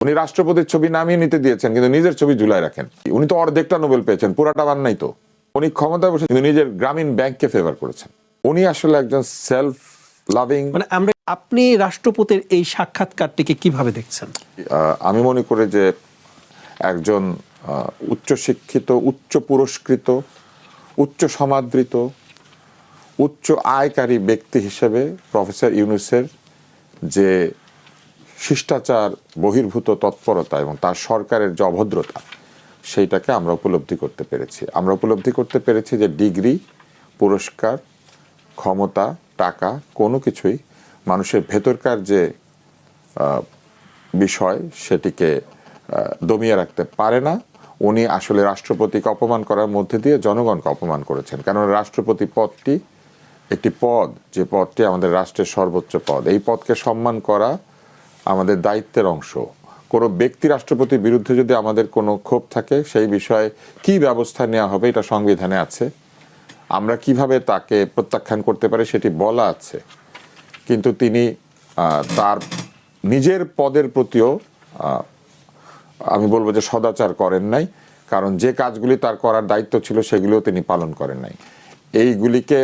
উনি রাষ্ট্রপতির ছবি নামিয়ে নিতে দিয়েছেন, কিন্তু নিজের ছবি ঝুলায় রাখেন। উনি তো অর্ধেকটা নোবেল পেয়েছেন, পুরাটা পান নাই তো। উনি ক্ষমতায় বসে কিন্তু নিজের গ্রামীণ ব্যাংককে ফেভার করেছেন। উনি আসলে একজন সেলফ লাভিং। মানে আপনি রাষ্ট্রপতির এই সাক্ষাৎকারটিকে কিভাবে দেখছেন? আমি মনে করি যে একজন উচ্চশিক্ষিত, উচ্চ পুরস্কৃত, উচ্চ সমাদৃত, উচ্চ আয়কারী ব্যক্তি হিসেবে প্রফেসর ইউনূসের যে শিষ্টাচার বহির্ভূত তৎপরতা এবং তার সরকারের যে অভদ্রতা, সেইটাকে আমরা উপলব্ধি করতে পেরেছি। আমরা উপলব্ধি করতে পেরেছি যে ডিগ্রি, পুরস্কার, ক্ষমতা, টাকা কোনো কিছুই মানুষের ভেতরকার যে বিষয় সেটিকে দমিয়ে রাখতে পারে না। উনি আসলে রাষ্ট্রপতিকে অপমান করার মধ্যে দিয়ে জনগণকে অপমান করেছেন। কারণ রাষ্ট্রপতি পদটি একটি পদ, যে পদটি আমাদের রাষ্ট্রের সর্বোচ্চ পদ। এই পদকে সম্মান করা আমাদের দায়িত্বের অংশ। কোনো ব্যক্তি রাষ্ট্রপতির বিরুদ্ধে যদি আমাদের কোনো ক্ষোভ থাকে, সেই বিষয়ে কি ব্যবস্থা নেওয়া হবে এটা সংবিধানে আছে। আমরা কিভাবে তাকে প্রত্যাখ্যান করতে পারি সেটি বলা আছে। কিন্তু তিনি তার নিজের পদের প্রতিও আমি বলবো যে সদাচার করেন নাই। কারণ যে কাজগুলি তার করার দায়িত্ব ছিল সেগুলিও তিনি পালন করেন নাই। এইগুলিকে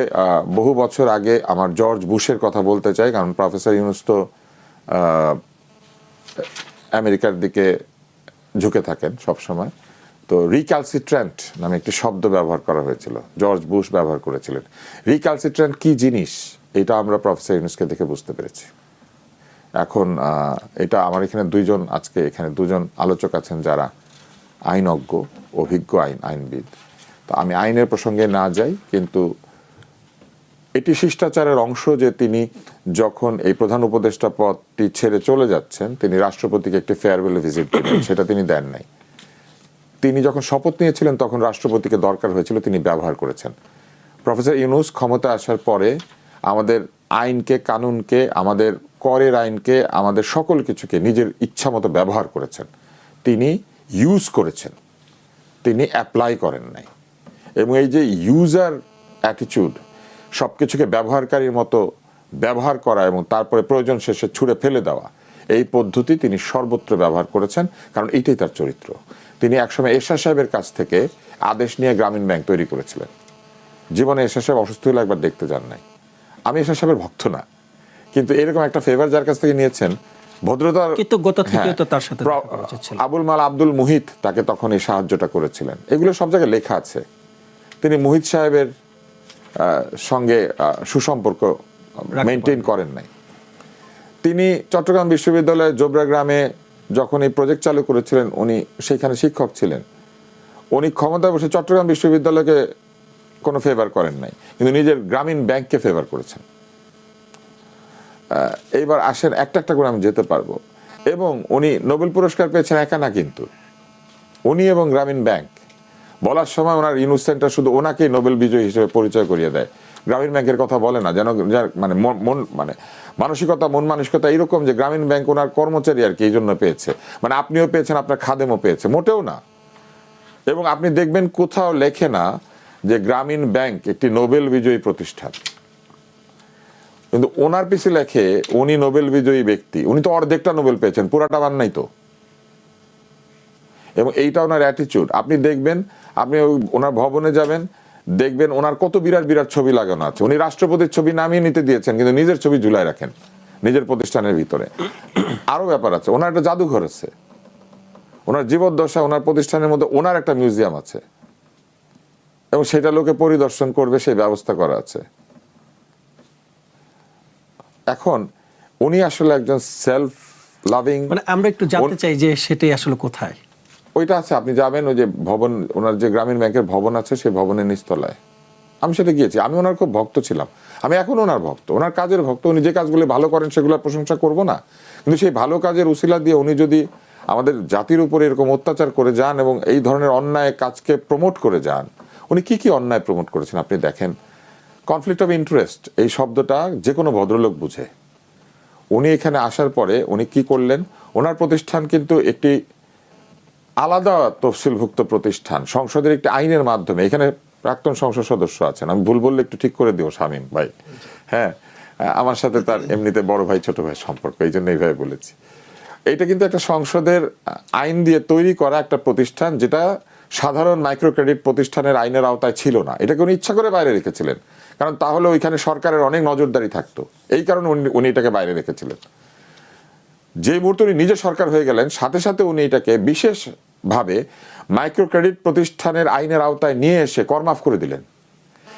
বহু বছর আগে আমার জর্জ বুশের কথা বলতে চাই, কারণ প্রফেসর ইউনূস তো আমেরিকার দিকে ঝুঁকে থাকেন সবসময়। তো রিক্যালসিট্র্যান্ট নামে একটি শব্দ ব্যবহার করা হয়েছিল, জর্জ বুশ ব্যবহার করেছিলেন। রিক্যালসিট্র্যান্ট কি জিনিস এটা আমরা প্রফেসর ইউনূসকে দেখে বুঝতে পেরেছি। এখন এটা আমার এখানে আজকে এখানে দুজন আলোচক আছেন যারা আইনজ্ঞ, অভিজ্ঞ আইনবিদ। তো আমি আইনের প্রসঙ্গে না যাই, কিন্তু এটি শিষ্টাচারের অংশ যে তিনি যখন এই প্রধান উপদেষ্টা পদটি ছেড়ে চলে যাচ্ছেন, তিনি রাষ্ট্রপতিকে একটি ফেয়ারওয়েল ভিজিট দিলেন, সেটা তিনি দেন নাই। তিনি যখন শপথ নিয়েছিলেন তখন রাষ্ট্রপতিকে দরকার হয়েছিল, তিনি ব্যবহার করেছেন। প্রফেসর ইউনূস ক্ষমতা আসার পরে আমাদের আইনকে, কানুনকে, আমাদের করের আইনকে, আমাদের সকল কিছুকে নিজের ইচ্ছা মতো ব্যবহার করেছেন। তিনি ইউজ করেছেন, তিনি অ্যাপ্লাই করেন নাই। এবং এই যে ইউজার অ্যাটিটিউড, সব কিছুকে ব্যবহারকারীর মতো ব্যবহার করা এবং তারপরে প্রয়োজন শেষে ছুঁড়ে ফেলে দেওয়া, এই পদ্ধতি তিনি সর্বত্র ব্যবহার করেছেন। কারণ এইটাই তার চরিত্র। তিনি একসময় এরশাদ সাহেবের কাছ থেকে আদেশ নিয়ে গ্রামীণ ব্যাংক তৈরি করেছিলেন। জীবনে এরশাদ সাহেব অসুস্থ হলে একবার দেখতে যান নাই। আমি এরশাদ সাহেবের ভক্ত না, কিন্তু এরকম একটা ফেভার যার কাছ থেকে নিয়েছেন, ভদ্রতার কৃতজ্ঞতা থেকে তো তার সাথে আবুল মাল আব্দুল মুহিত তাকে তখন এই সাহায্যটা করেছিলেন। এগুলো সব জায়গায় লেখা আছে। তিনি মুহিত সাহেবের সঙ্গে সুসম্পর্ক মেনটেন করেন নাই। তিনি চট্টগ্রাম বিশ্ববিদ্যালয়ের জোবরা গ্রামে যখন এই প্রজেক্ট চালু করেছিলেন, উনি সেখানে শিক্ষক ছিলেন। উনি ক্ষমতায় বসে চট্টগ্রাম বিশ্ববিদ্যালয়কে কোনো ফেভার করেন নাই, কিন্তু নিজের গ্রামীণ ব্যাংককে ফেভার করেছেন। এইবার আসেন একটা একটা করে আমি যেতে পারবো। এবং উনি নোবেল পুরস্কার পেয়েছেন একা না, কিন্তু উনি এবং গ্রামীণ ব্যাংক বলার সময় ওনার ইউনূস সেন্টার শুধু ওনাকেই নোবেল বিজয়ী হিসেবে পরিচয় করিয়ে দেয়, গ্রামীণ ব্যাংকের কথা বলে না। যেন মানে মানসিকতা, মন মানসিকতা এইরকম যে গ্রামীণ ব্যাংক ওনার কর্মচারী আর কি এই জন্য পেয়েছে, মানে আপনিও পেয়েছেন, আপনার খাদেমও পেয়েছে, মোটেও না। এবং আপনি দেখবেন কোথাও লেখে না যে গ্রামীণ ব্যাংক একটি নোবেল বিজয়ী প্রতিষ্ঠান, কিন্তু ওনার পিছে লেখে উনি নোবেল বিজয়ী ব্যক্তি। উনি তো অর্ধেকটা নোবেল পেয়েছেন, পুরাটা পান নাই তো। এবং এইটা ওনার অ্যাটিটিউড। আপনি দেখবেন, আপনি ওনার ভবনে যাবেন, দেখবেন ওনার কত বিরাট বিরাট ছবি লাগানো আছে। উনি রাষ্ট্রপতির ছবি নামিয়ে নিতে দিয়েছেন, কিন্তু নিজের ছবি ঝুলায় রাখেন নিজের প্রতিষ্ঠানের ভিতরে। আরো ব্যাপার আছে, ওনার একটা জাদুঘর আছে, ওনার জীবদ্দশা, ওনার প্রতিষ্ঠানের মধ্যে ওনার একটা মিউজিয়াম আছে, এবং সেটা লোকে পরিদর্শন করবে সেই ব্যবস্থা করা আছে। এখন উনি আসলে একজন সেলফ লাভিং। মানে আমরা একটু জানতে চাই যে সেটাই আসলে কোথায়। ওইটা আছে, আপনি যাবেন, ওই যে ভবন, ওনার যে গ্রামীণ ব্যাংকের ভবন আছে, সেই ভবনের নিচতলায়। আমি সেটা গিয়েছি। আমি ওনার খুব ভক্ত ছিলাম, আমি এখন ওনার ভক্ত, ওনার কাজের ভক্ত। উনি যে কাজগুলো ভালো করেন সেগুলোর প্রশংসা করব না, কিন্তু সেই ভালো কাজের উসিলা দিয়ে উনি যদি আমাদের জাতির উপরে এরকম অত্যাচার করে যান এবং এই ধরনের অন্যায় কাজকে প্রমোট করে যান, উনি কি কি অন্যায় প্রমোট করেছেন আপনি দেখেন। কনফ্লিক্ট অফ ইন্টারেস্ট এই শব্দটা যে কোনো ভদ্রলোক বুঝে। উনি এখানে আসার পরে উনি কি করলেন, ওনার প্রতিষ্ঠান কিন্তু একটি আলাদা তফসিলভুক্ত প্রতিষ্ঠান, সংসদের একটি আইনের মাধ্যমে। এখানে প্রাক্তন সংসদ সদস্য আছেন, আমি ভুল বললে একটু ঠিক করে দিও শামীম ভাই। হ্যাঁ, আমার সাথে তার এমনিতে বড় ভাই ছোট ভাই সম্পর্ক, এই জন্য এইভাবে বলেছি। এটা কিন্তু একটা সংসদের আইন দিয়ে তৈরি করা একটা প্রতিষ্ঠান, যেটা সাধারণ মাইক্রো ক্রেডিট প্রতিষ্ঠানের আইনের আওতায় ছিল না। এটাকে উনি ইচ্ছা করে বাইরে রেখেছিলেন, কারণ তাহলে ওইখানে সরকারের অনেক নজরদারি থাকতো। এই কারণে উনি এটাকে বাইরে রেখেছিলেন। যে মুহূর্তে উনি নিজে সরকার হয়ে গেলেন, সাথে সাথে উনি এটাকে বিশেষভাবে মাইক্রো ক্রেডিট প্রতিষ্ঠানের আইনের আওতায় নিয়ে এসে করমাফ করে দিলেন।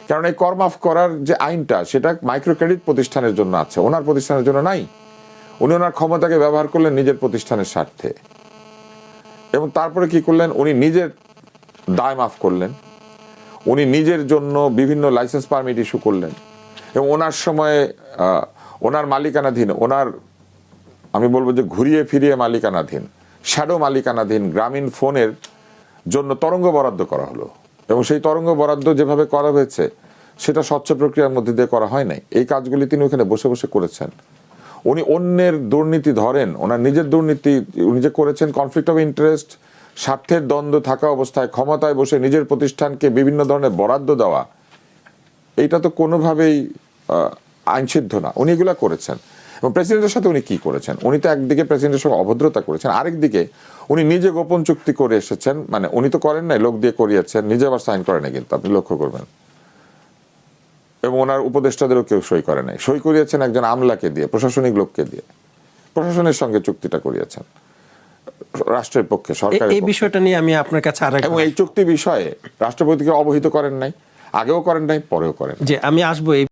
কারণ এই করমাফ করার যে আইনটা, সেটা মাইক্রো ক্রেডিট প্রতিষ্ঠানের জন্য আছে, ওনার প্রতিষ্ঠানের জন্য নাই। উনি ওনার ক্ষমতাকে ব্যবহার করলেন নিজের প্রতিষ্ঠানের স্বার্থে। এবং তারপরে কি করলেন, উনি নিজের দায় মাফ করলেন, উনি নিজের জন্য বিভিন্ন লাইসেন্স পারমিট ইস্যু করলেন। এবং ওনার সময়ে ওনার মালিকানাধীন, ওনার আমি বলবো যে ঘুরিয়ে ফিরিয়ে মালিকানাধীন, শ্যাডো মালিকানাধীন গ্রামীণ ফোনের জন্য তরঙ্গ বরাদ্দ করা হলো। এবং সেই তরঙ্গ বরাদ্দ যেভাবে করা হয়েছে, সেটা স্বচ্ছ প্রক্রিয়ার মধ্যে দিয়ে করা হয় নাই। এই কাজগুলি তিনি ওখানে বসে বসে করেছেন। উনি অন্যের দুর্নীতি ধরেন, ওনার নিজের দুর্নীতি উনি যে করেছেন, কনফ্লিক্ট অফ ইন্টারেস্ট, স্বার্থের দ্বন্দ্ব থাকা অবস্থায় ক্ষমতায় বসে নিজের প্রতিষ্ঠানকে বিভিন্ন ধরনের বরাদ্দ দেওয়া, এইটা তো কোনোভাবেই আইনসিদ্ধ না। উনি এগুলা করেছেন। এবং প্রেসিডেন্টের সাথে উনি কি করেছেন, উনি তো একদিকে প্রেসিডেন্টের সঙ্গে অভদ্রতা করেছেন, আরেকদিকে উনি নিজে গোপন চুক্তি করে এসেছেন। মানে উনি তো করেন নাই, লোক দিয়ে করিয়েছেন, নিজে আবার সাইন করেন নাই, কিন্তু আপনি লক্ষ্য করবেন। এবং ওনার উপদেষ্টাদেরও কেউ সই করে নাই, সই করিয়েছেন একজন আমলাকে দিয়ে, প্রশাসনিক লোককে দিয়ে, প্রশাসনের সঙ্গে চুক্তিটা করিয়েছেন রাষ্ট্রের পক্ষে, সরকারের এই বিষয়টা নিয়ে আমি আপনার কাছে এবং এই চুক্তি বিষয়ে রাষ্ট্রপতিকে অবহিত করেন নাই, আগেও করেন নাই, পরেও করেন। যে আমি আসবো এই